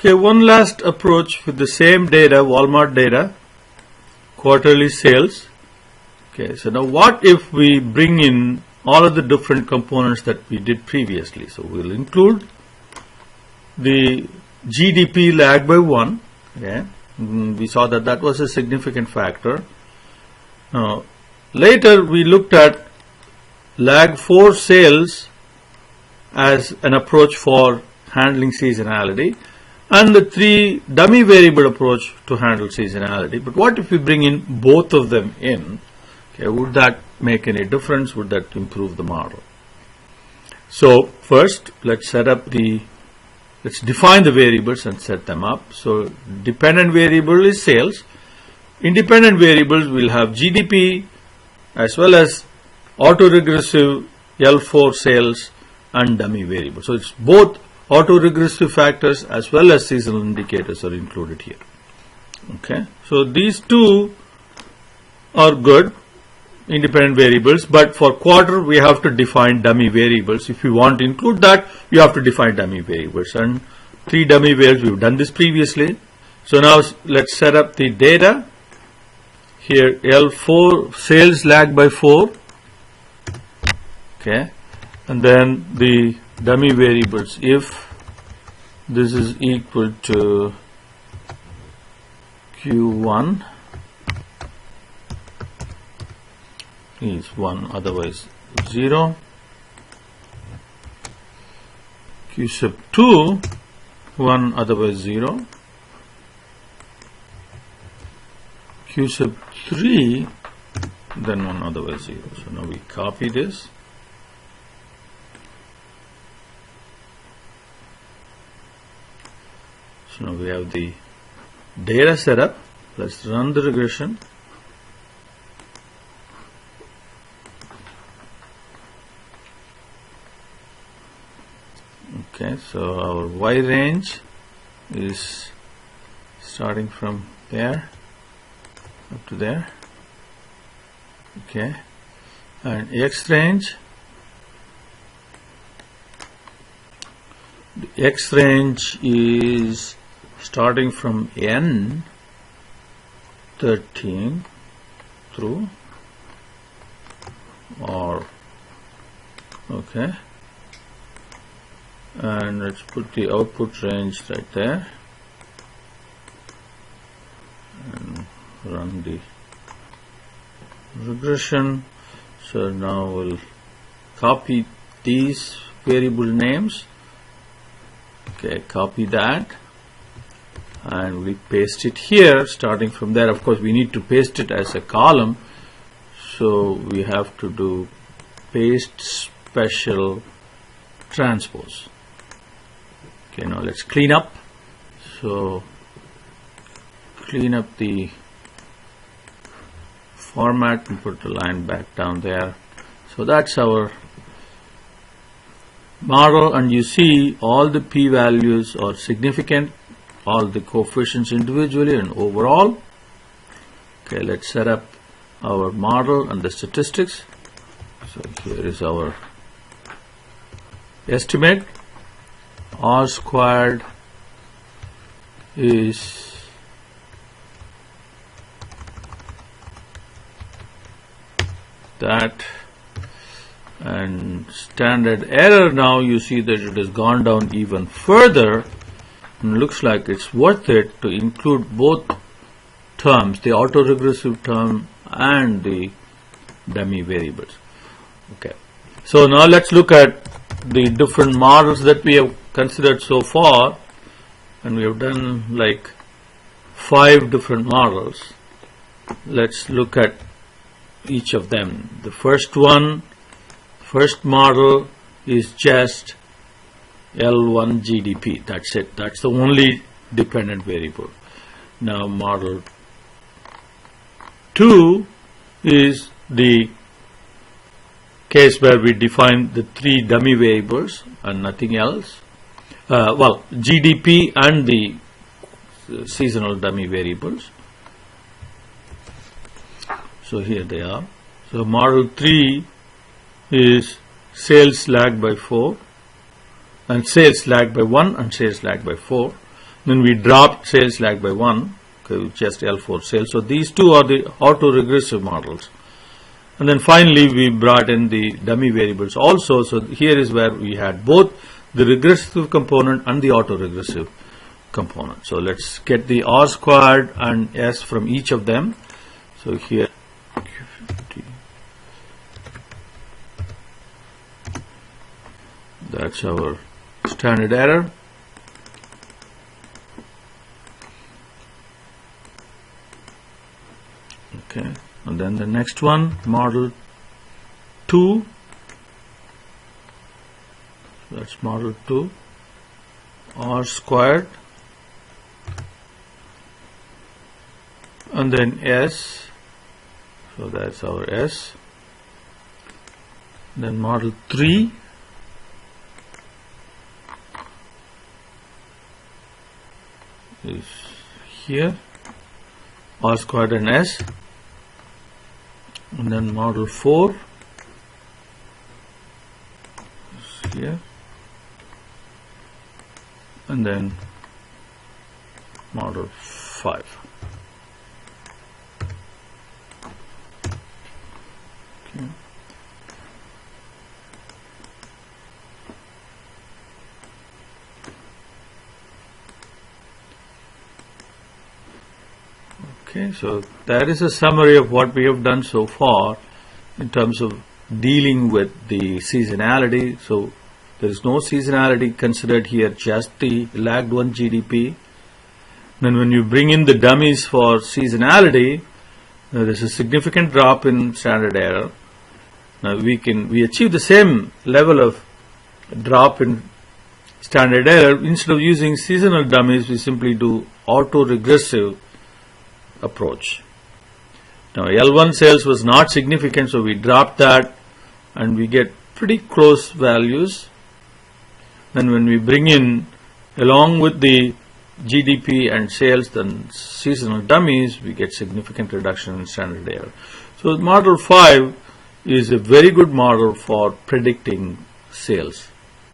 Okay, one last approach with the same data, Walmart data, quarterly sales. Okay, so now what if we bring in all of the different components that we did previously? So we'll include the GDP lag by 1. Okay, we saw that that was a significant factor. Now, later we looked at lag 4 sales as an approach for handling seasonality, and the 3 dummy variable approach to handle seasonality. But what if we bring in both of them in? Okay, would that make any difference? Would that improve the model? So first, let's define the variables and set them up. So dependent variable is sales. Independent variables will have GDP as well as autoregressive L4 sales and dummy variable. So it's both autoregressive factors as well as seasonal indicators are included here. Okay, so these two are good, independent variables, but for quarter we have to define dummy variables. If you want to include that, you have to define dummy variables, and 3 dummy variables. We've done this previously. So now let's set up the data. Here L4 sales lag by 4. Okay, and then the dummy variables, if this is equal to Q1 is 1, otherwise 0, Q sub 2 1, otherwise 0, Q sub 3 then 1, otherwise 0. So now we copy this. So now we have the data set up. Let's run the regression. Okay, so our Y range is starting from there up to there. Okay, and X range, the X range is starting from N13 through R. Okay, and let's put the output range right there and run the regression. So now we'll copy these variable names. Okay, copy that and we paste it here. Starting from there, of course we need to paste it as a column, so we have to do paste special transpose. Okay, now let's clean up. So clean up the format and put the line back down there. So that's our model, and you see all the p-values are significant, all the coefficients individually and overall. Okay, let's set up our model and the statistics. So here is our estimate. R squared is that, and standard error, now you see that it has gone down even further, and looks like it's worth it to include both terms, the autoregressive term and the dummy variables. Okay, so now let's look at the different models that we have considered so far, and we have done like 5 different models. Let's look at each of them. The first model is just L1 GDP. That's it. That's the only dependent variable. Now model 2 is the case where we define the 3 dummy variables and nothing else. Well, GDP and the seasonal dummy variables. So here they are. So model 3 is sales lag by 4, and sales lag by 1 and sales lag by 4. Then we dropped sales lag by 1, okay, just L4 sales. So these two are the autoregressive models. And then finally we brought in the dummy variables also. So here is where we had both the regressive component and the autoregressive component. So let's get the R squared and S from each of them. So here that's our standard error. Okay, and then the next one, model 2. That's model 2, R squared, and then S. So that's our S. Then model 3. Is here, R squared and S. And then model 4 is here, and then model 5. Okay. Okay, so that is a summary of what we have done so far in terms of dealing with the seasonality. So there is no seasonality considered here, just the lagged 1 GDP. Then when you bring in the dummies for seasonality, there is a significant drop in standard error. Now we achieve the same level of drop in standard error. Instead of using seasonal dummies, we simply do autoregressive approach. Now L1 sales was not significant, so we dropped that and we get pretty close values. Then when we bring in along with the GDP and sales then seasonal dummies, we get significant reduction in standard error. So model 5 is a very good model for predicting sales.